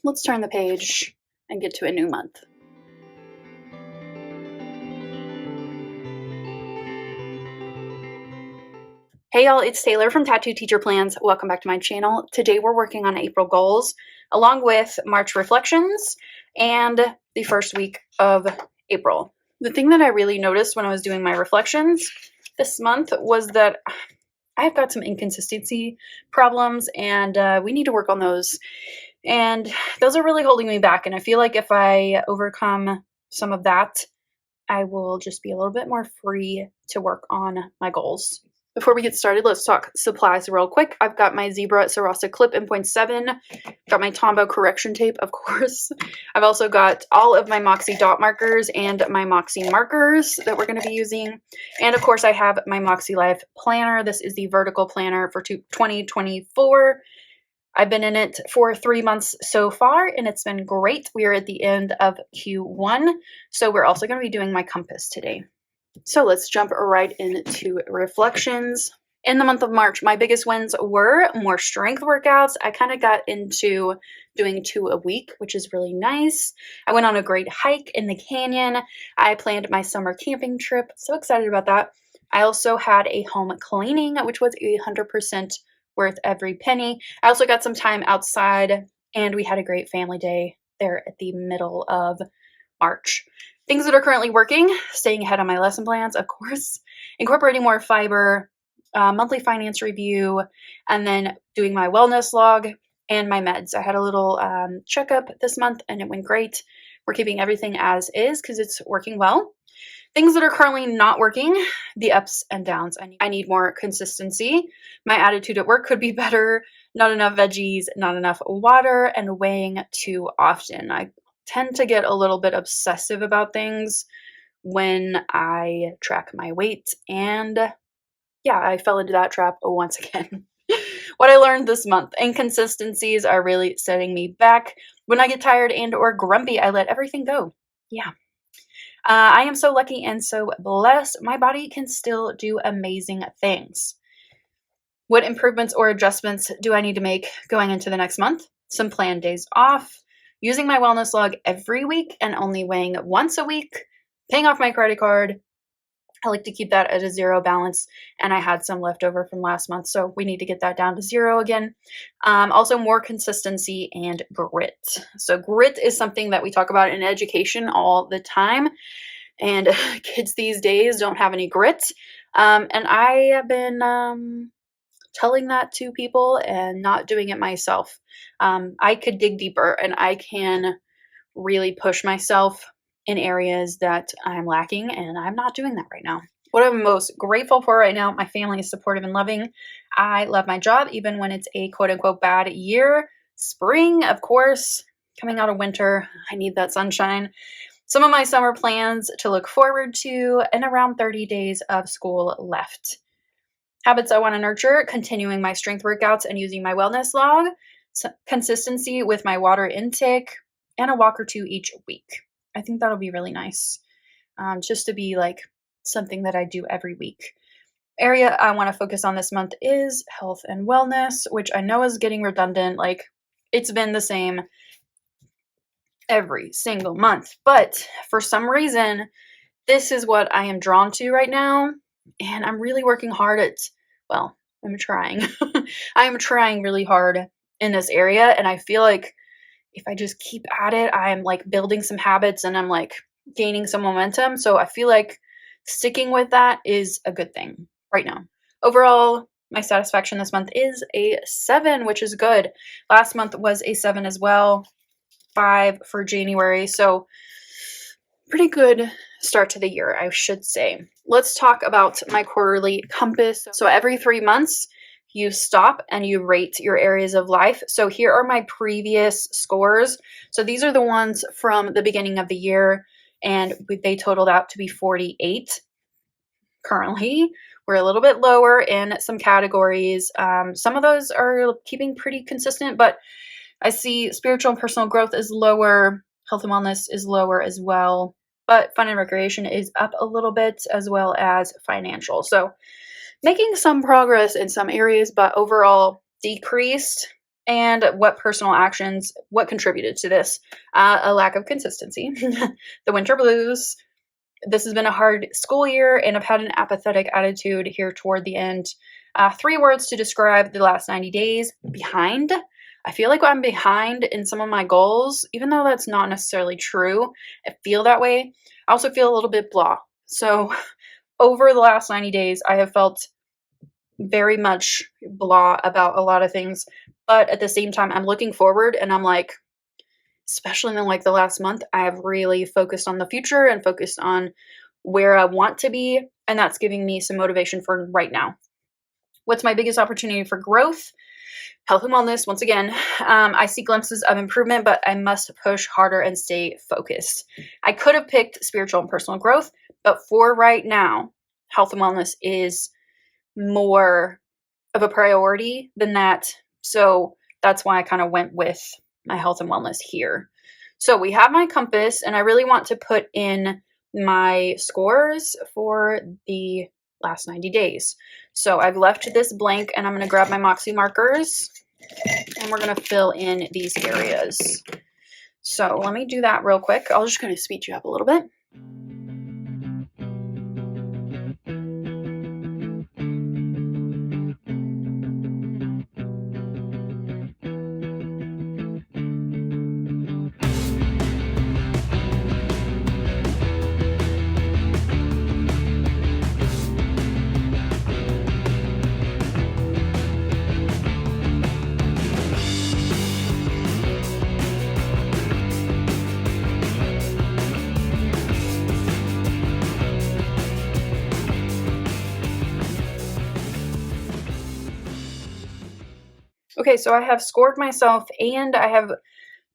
let's turn the page and get to a new month. Hey y'all, it's Taylor from Tattooed Teacher Plans. Welcome back to my channel. Today we're working on April goals along with March reflections and the first week of April. The thing that I really noticed when I was doing my reflections this month was that I've got some inconsistency problems and we need to work on those. And those are really holding me back. And I feel like if I overcome some of that, I will just be a little bit more free to work on my goals. Before we get started, let's talk supplies real quick. I've got my Zebra Sarasa clip in 0.7, got my Tombow correction tape, of course. I've also got all of my Moxie dot markers and my Moxie markers that we're going to be using. And of course, I have my MAKSELIFE planner. This is the vertical planner for 2024. I've been in it for 3 months so far, and it's been great. We are at the end of Q1, so we're also going to be doing my compass today. So let's jump right into reflections. In the month of March, my biggest wins were more strength workouts. I kind of got into doing 2 a week, which is really nice. I went on a great hike in the canyon. I planned my summer camping trip. So excited about that. I also had a home cleaning, which was 100% worth every penny. I also got some time outside, and we had a great family day there at the middle of March. Things that are currently working: staying ahead on my lesson plans, of course, incorporating more fiber, monthly finance review, and then doing my wellness log and my meds. I had a little checkup this month and it went great. We're keeping everything as is because it's working well. Things that are currently not working: the ups and downs. I need more consistency. My attitude at work could be better. Not enough veggies, not enough water, and weighing too often. I tend to get a little bit obsessive about things when I track my weight, and yeah, I fell into that trap once again. What I learned this month: inconsistencies are really setting me back. When I get tired and or grumpy, I let everything go. Yeah. I am so lucky and so blessed. My body can still do amazing things. What improvements or adjustments do I need to make going into the next month? Some planned days off, using my wellness log every week and only weighing once a week, paying off my credit card. I like to keep that at a 0 balance, and I had some left over from last month, so we need to get that down to 0 again. Also, more consistency and grit. So grit is something that we talk about in education all the time, and kids these days don't have any grit. And I have been telling that to people and not doing it myself. I could dig deeper and I can really push myself in areas that I'm lacking, and I'm not doing that right now. What I'm most grateful for right now: my family is supportive and loving. I love my job, even when it's a quote unquote bad year. Spring, of course, coming out of winter, I need that sunshine. Some of my summer plans to look forward to, and around 30 days of school left. Habits I want to nurture: continuing my strength workouts and using my wellness log, consistency with my water intake, and a walk or 2 each week. I think that'll be really nice, just to be like something that I do every week. Area I want to focus on this month is health and wellness, which I know is getting redundant. Like, it's been the same every single month, but for some reason, this is what I am drawn to right now, and I'm really working hard at, well, I'm trying. I am trying really hard in this area, and I feel like if I just keep at it, I'm like building some habits and I'm like gaining some momentum. So I feel like sticking with that is a good thing right now. Overall, my satisfaction this month is a 7, which is good. Last month was a 7 as well, 5 for January. So pretty good start to the year, I should say. Let's talk about my quarterly compass. So every 3 months, you stop and you rate your areas of life. So here are my previous scores. So these are the ones from the beginning of the year, and they totaled out to be 48. Currently, we're a little bit lower in some categories. Some of those are keeping pretty consistent, but I see spiritual and personal growth is lower. Health and wellness is lower as well, but fun and recreation is up a little bit, as well as financial. So making some progress in some areas, but overall decreased And what personal actions, what contributed to this? A lack of consistency, the winter blues. This has been a hard school year, and I've had an apathetic attitude here toward the end. 3 words to describe the last 90 days: behind. I feel like I'm behind in some of my goals, even though that's not necessarily true. I feel that way. I also feel a little bit blah. So over the last 90 days, I have felt very much blah about a lot of things, but at the same time, I'm looking forward, and I'm like, especially in like the last month, I have really focused on the future and focused on where I want to be, and that's giving me some motivation for right now. What's my biggest opportunity for growth? Health and wellness. Once again, I see glimpses of improvement, but I must push harder and stay focused. I could have picked spiritual and personal growth, but for right now, health and wellness is more of a priority than that. So that's why I kind of went with my health and wellness here. So we have my compass, and I really want to put in my scores for the last 90 days. So I've left this blank, and I'm going to grab my Moxie markers, and we're going to fill in these areas. So let me do that real quick. I'll just kind of speed you up a little bit. Okay, so I have scored myself, and I have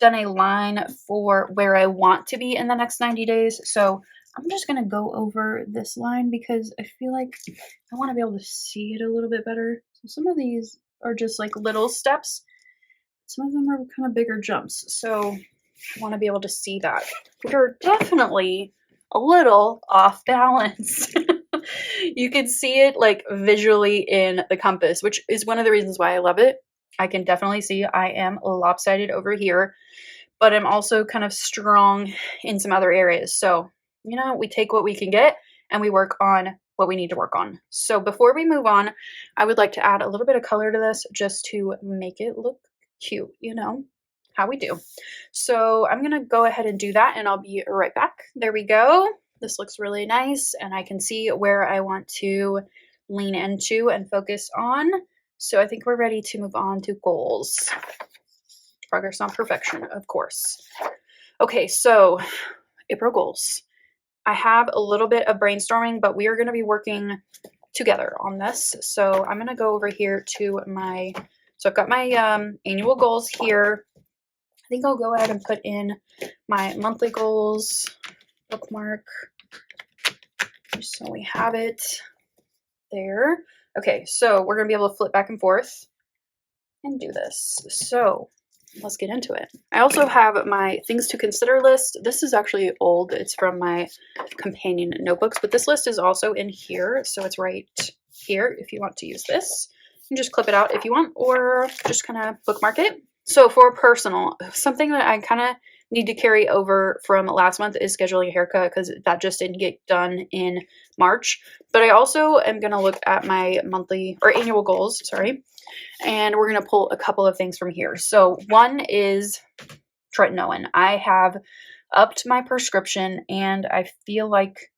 done a line for where I want to be in the next 90 days. So I'm just going to go over this line because I feel like I want to be able to see it a little bit better. So some of these are just like little steps. Some of them are kind of bigger jumps. So I want to be able to see that. We're definitely a little off balance. You can see it like visually in the compass, which is one of the reasons why I love it. I can definitely see I am lopsided over here, but I'm also kind of strong in some other areas. So, you know, we take what we can get and we work on what we need to work on. So before we move on, I would like to add a little bit of color to this just to make it look cute, you know, how we do. So I'm going to go ahead and do that, and I'll be right back. There we go. This looks really nice, and I can see where I want to lean into and focus on. So I think we're ready to move on to goals. Progress on perfection, of course. Okay, so April goals. I have a little bit of brainstorming, but we are going to be working together on this. So I'm going to go over here to so I've got my annual goals here. I think I'll go ahead and put in my monthly goals bookmark, just so we have it there. Okay, so we're going to be able to flip back and forth and do this. So let's get into it. I also have my things to consider list. This is actually old. It's from my companion notebooks, but this list is also in here. So it's right here if you want to use this. You can just clip it out if you want, or just kind of bookmark it. So for personal, something that I kind of need to carry over from last month is scheduling a haircut, because that just didn't get done in March. But I also am going to look at my monthly or annual goals, and we're going to pull a couple of things from here. So one is tretinoin. I have upped my prescription, and I feel like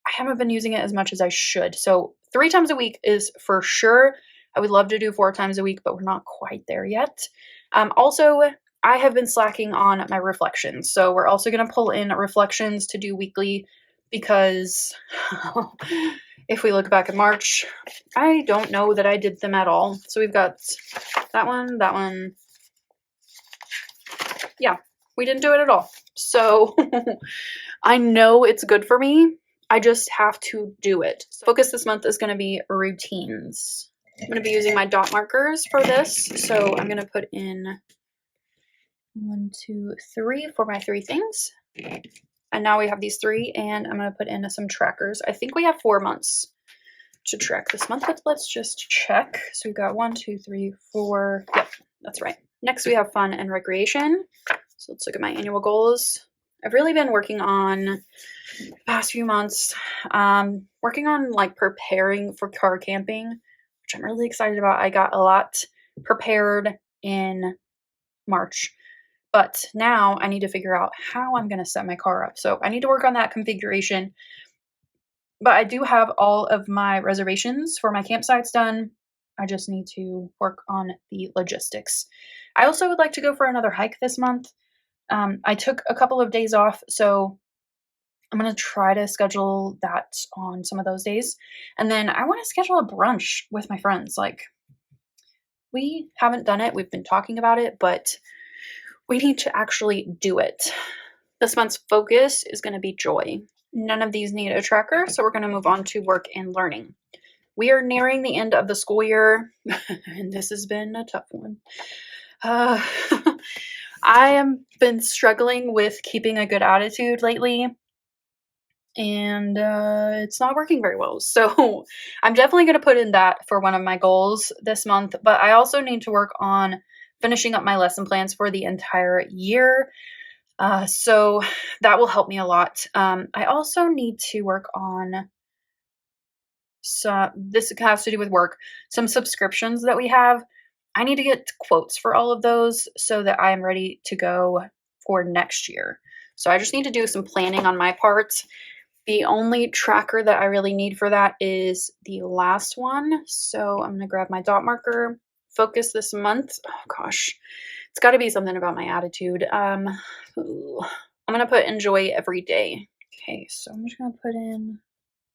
I haven't been using it as much as I should. So 3 times a week is for sure. I would love to do 4 times a week, but we're not quite there yet. Also, I have been slacking on my reflections. So we're also going to pull in reflections to do weekly, because if we look back in March, I don't know that I did them at all. So we've got that one. Yeah, we didn't do it at all. So I know it's good for me. I just have to do it. So focus this month is going to be routines. I'm going to be using my dot markers for this. So I'm going to put in 1, 2, 3 for my 3 things. And now we have these 3, and I'm going to put in some trackers. I think we have 4 months to track this month, but let's just check. So we've got 1, 2, 3, 4. Yep, that's right. Next, we have fun and recreation. So let's look at my annual goals. I've really been working on the past few months, working on like preparing for car camping, which I'm really excited about. I got a lot prepared in March, but now I need to figure out how I'm going to set my car up. So I need to work on that configuration. But I do have all of my reservations for my campsites done. I just need to work on the logistics. I also would like to go for another hike this month. I took a couple of days off, so I'm going to try to schedule that on some of those days. And then I want to schedule a brunch with my friends. Like, we haven't done it. We've been talking about it, but we need to actually do it. This month's focus is going to be joy. None of these need a tracker, so we're going to move on to work and learning. We are nearing the end of the school year, and this has been a tough one. I have been struggling with keeping a good attitude lately, and it's not working very well. So I'm definitely going to put in that for one of my goals this month, but I also need to work on finishing up my lesson plans for the entire year. So that will help me a lot. I also need to work on this has to do with work, some subscriptions that we have. I need to get quotes for all of those so that I am ready to go for next year. So I just need to do some planning on my part. The only tracker that I really need for that is the last one. So I'm going to grab my dot marker. Focus this month. Oh gosh, it's got to be something about my attitude. I'm going to put enjoy every day. Okay, so I'm just going to put in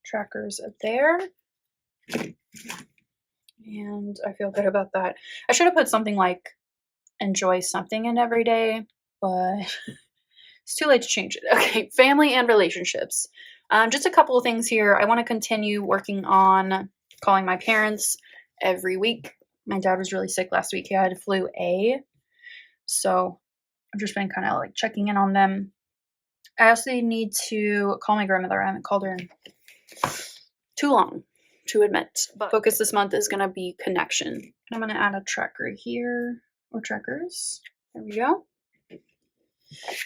trackers up there. And I feel good about that. I should have put something like enjoy something in every day, but it's too late to change it. Okay, family and relationships. Just a couple of things here. I want to continue working on calling my parents every week. My dad was really sick last week. He had flu A. So I've just been kind of like checking in on them. I also need to call my grandmother. I haven't called her in too long, to admit. But focus this month is going to be connection. I'm going to add a tracker here, or trackers. There we go.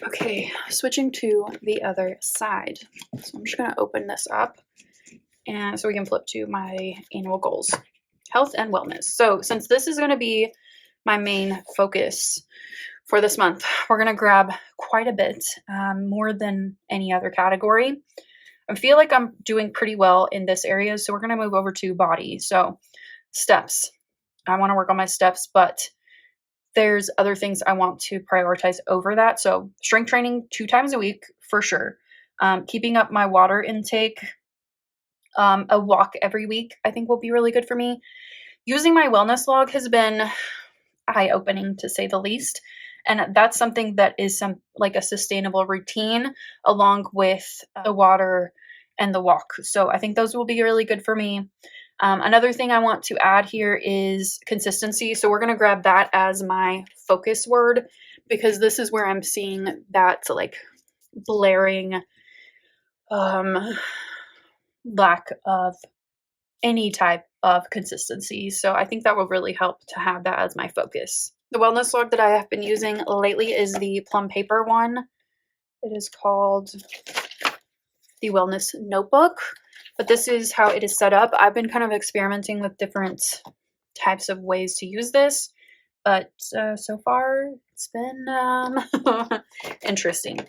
Okay, switching to the other side. So I'm just going to open this up, and so we can flip to my annual goals. Health and wellness. So since this is going to be my main focus for this month, we're going to grab quite a bit, more than any other category. I feel like I'm doing pretty well in this area, so we're going to move over to body. So steps. I want to work on my steps, but there's other things I want to prioritize over that. So strength training 2 times a week for sure. Keeping up my water intake, a walk every week, I think will be really good for me. Using my wellness log has been eye-opening, to say the least. And that's something that is like a sustainable routine along with the water and the walk. So I think those will be really good for me. Another thing I want to add here is consistency. So we're going to grab that as my focus word, because this is where I'm seeing that like blaring lack of any type of consistency. So I think that will really help to have that as my focus. The wellness log that I have been using lately is the plum paper one. It is called the Wellness Notebook, but this is how it is set up. I've been kind of experimenting with different types of ways to use this, but so far it's been interesting.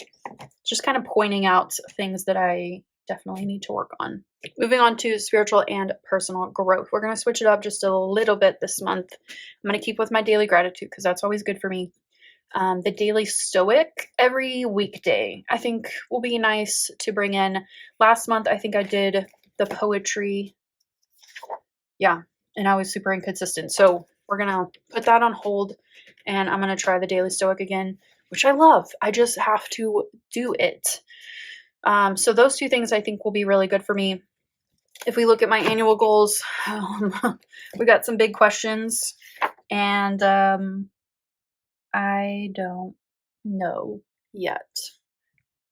Just kind of pointing out things that I definitely need to work on. Moving on to spiritual and personal growth. We're going to switch it up just a little bit this month. I'm going to keep with my daily gratitude because that's always good for me. The daily stoic every weekday, I think will be nice to bring in. Last month, I think I did the poetry. Yeah, and I was super inconsistent. So we're going to put that on hold, and I'm going to try the daily stoic again, which I love. I just have to do it. So those 2 things I think will be really good for me. If we look at my annual goals, we got some big questions, and I don't know yet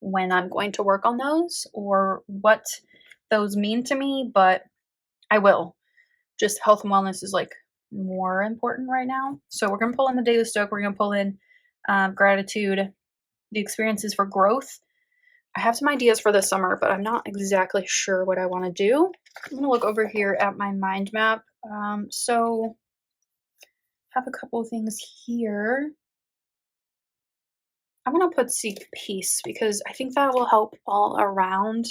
when I'm going to work on those or what those mean to me, but I will. Just health and wellness is like more important right now. So we're going to pull in the daily stoic. We're going to pull in gratitude, the experiences for growth. I have some ideas for this summer, but I'm not exactly sure what I want to do. I'm going to look over here at my mind map. So have a couple of things here. I'm going to put seek peace because I think that will help all around.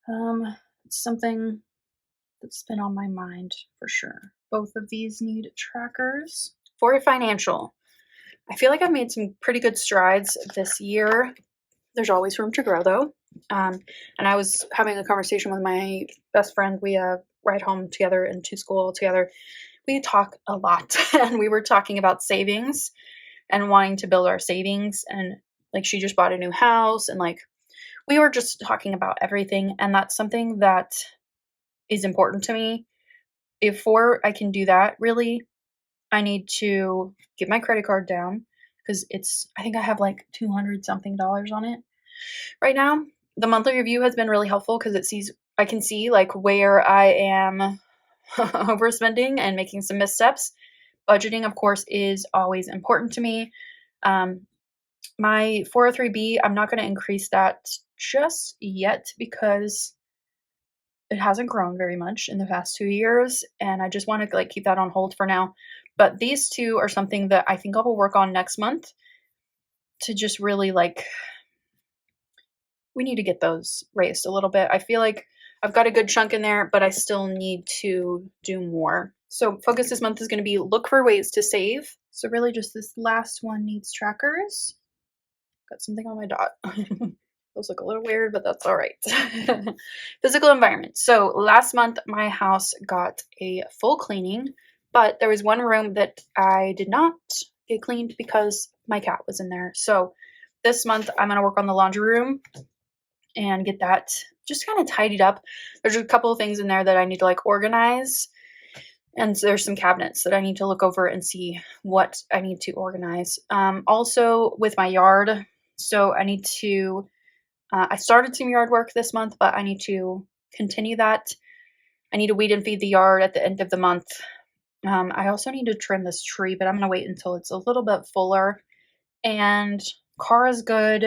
It's something that's been on my mind for sure. Both of these need trackers. For financial, I feel like I've made some pretty good strides this year. There's always room to grow though. And I was having a conversation with my best friend. We ride home together and to school together. We talk a lot and we were talking about savings and wanting to build our savings. And like she just bought a new house and like we were just talking about everything. And that's something that is important to me. Before I can do that, really, I need to get my credit card down because I think I have like $200 something on it right now. The monthly review has been really helpful because I can see like where I am overspending and making some missteps. Budgeting, of course, is always important to me. My 403B, I'm not going to increase that just yet because it hasn't grown very much in the past 2 years, and I just want to like keep that on hold for now. But these two are something that I think I will work on next month to just really like, we need to get those raised a little bit. I feel like I've got a good chunk in there, but I still need to do more. So focus this month is going to be look for ways to save. So really just this last one needs trackers. Got something on my dot. Those look a little weird, but that's all right. Physical environment. So last month, my house got a full cleaning, but there was one room that I did not get cleaned because my cat was in there. So this month, I'm going to work on the laundry room and get that just kind of tidied up. There's a couple of things in there that I need to like organize. And there's some cabinets that I need to look over and see what I need to organize. Also with my yard. So I need to I started some yard work this month, but I need to continue that. I need to weed and feed the yard at the end of the month. I also need to trim this tree, but I'm going to wait until it's a little bit fuller. And car is good,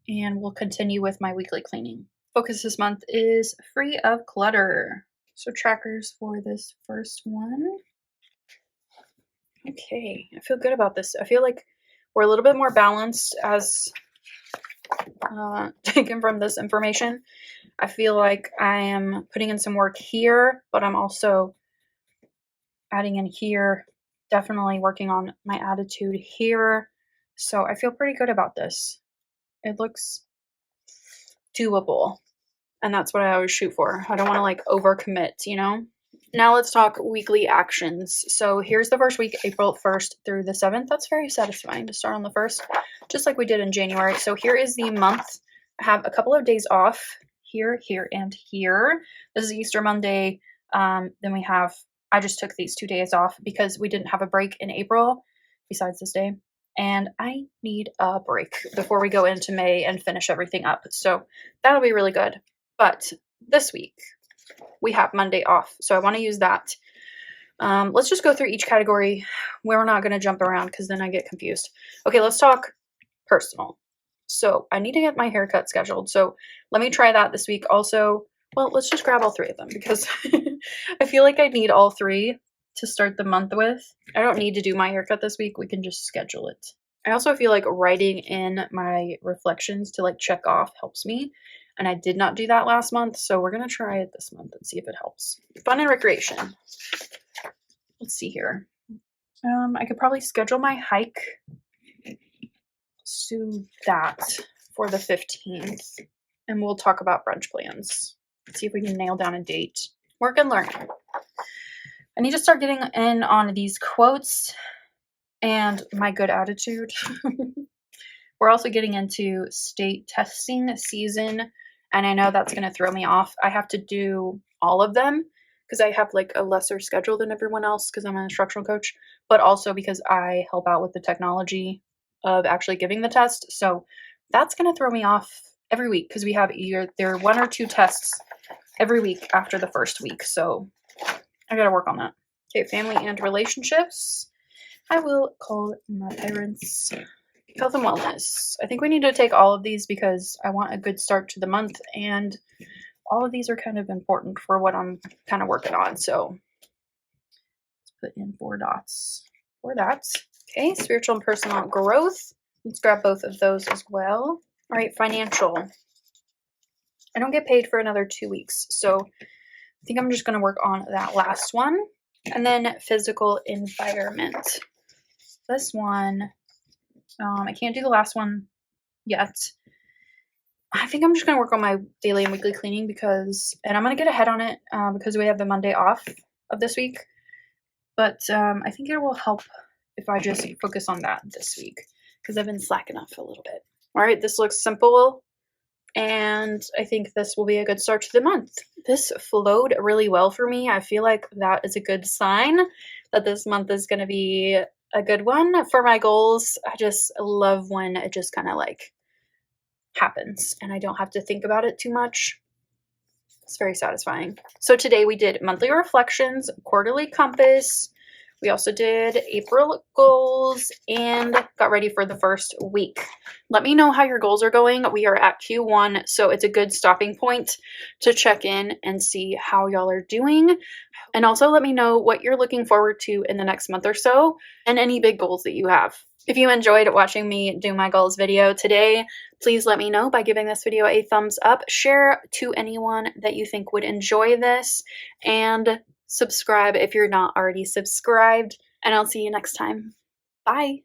and we'll continue with my weekly cleaning. Focus this month is free of clutter. So trackers for this first one. Okay, I feel good about this. I feel like we're a little bit more balanced as taken from this information. I feel like I am putting in some work here, but I'm also adding in here, definitely working on my attitude here. So I feel pretty good about this. It looks doable, and that's what I always shoot for. I don't want to like overcommit, you know? Now let's talk weekly actions. So here's the first week, April 1st through the 7th. That's very satisfying to start on the 1st, just like we did in January. So here is the month. I have a couple of days off here, here, and here. This is Easter Monday. Then we have, I just took these 2 days off because we didn't have a break in April besides this day. And I need a break before we go into May and finish everything up. So that'll be really good. But this week, we have Monday off, so I want to use that. Let's just go through each category. We're not going to jump around because then I get confused. Okay, let's talk personal. So I need to get my haircut scheduled, so let me try that this week. Also, well, let's just grab all three of them because I feel like I need all three to start the month with. I don't need to do my haircut this week. We can just schedule it. I also feel like writing in my reflections to like check off helps me. And I did not do that last month, so we're going to try it this month and see if it helps. Fun and recreation. Let's see here. I could probably schedule my hike. Let's do that for the 15th. And we'll talk about brunch plans. See if we can nail down a date. Work and learn. I need to start getting in on these quotes and my good attitude. We're also getting into state testing season. And I know that's going to throw me off. I have to do all of them because I have like a lesser schedule than everyone else because I'm an instructional coach, but also because I help out with the technology of actually giving the test. So that's going to throw me off every week because we have there are 1 or 2 tests every week after the first week. So I got to work on that. Okay, family and relationships. I will call my parents. Health and wellness. I think we need to take all of these because I want a good start to the month, and all of these are kind of important for what I'm kind of working on. So let's put in 4 dots for that. Okay, spiritual and personal growth. Let's grab both of those as well. All right, financial. I don't get paid for another 2 weeks, so I think I'm just going to work on that last one. And then physical environment. This one, I can't do the last one yet. I think I'm just going to work on my daily and weekly cleaning and I'm going to get ahead on it because we have the Monday off of this week. But I think it will help if I just focus on that this week because I've been slacking off a little bit. All right, this looks simple. And I think this will be a good start to the month. This flowed really well for me. I feel like that is a good sign that this month is going to be a good one for my goals. I just love when it just kind of like happens and I don't have to think about it too much. It's very satisfying. So today we did monthly reflections, quarterly compass. We also did April goals and got ready for the first week. Let me know how your goals are going. We are at Q1, so it's a good stopping point to check in and see how y'all are doing. And also let me know what you're looking forward to in the next month or so and any big goals that you have. If you enjoyed watching me do my goals video today, please let me know by giving this video a thumbs up, share to anyone that you think would enjoy this, and subscribe if you're not already subscribed, and I'll see you next time. Bye.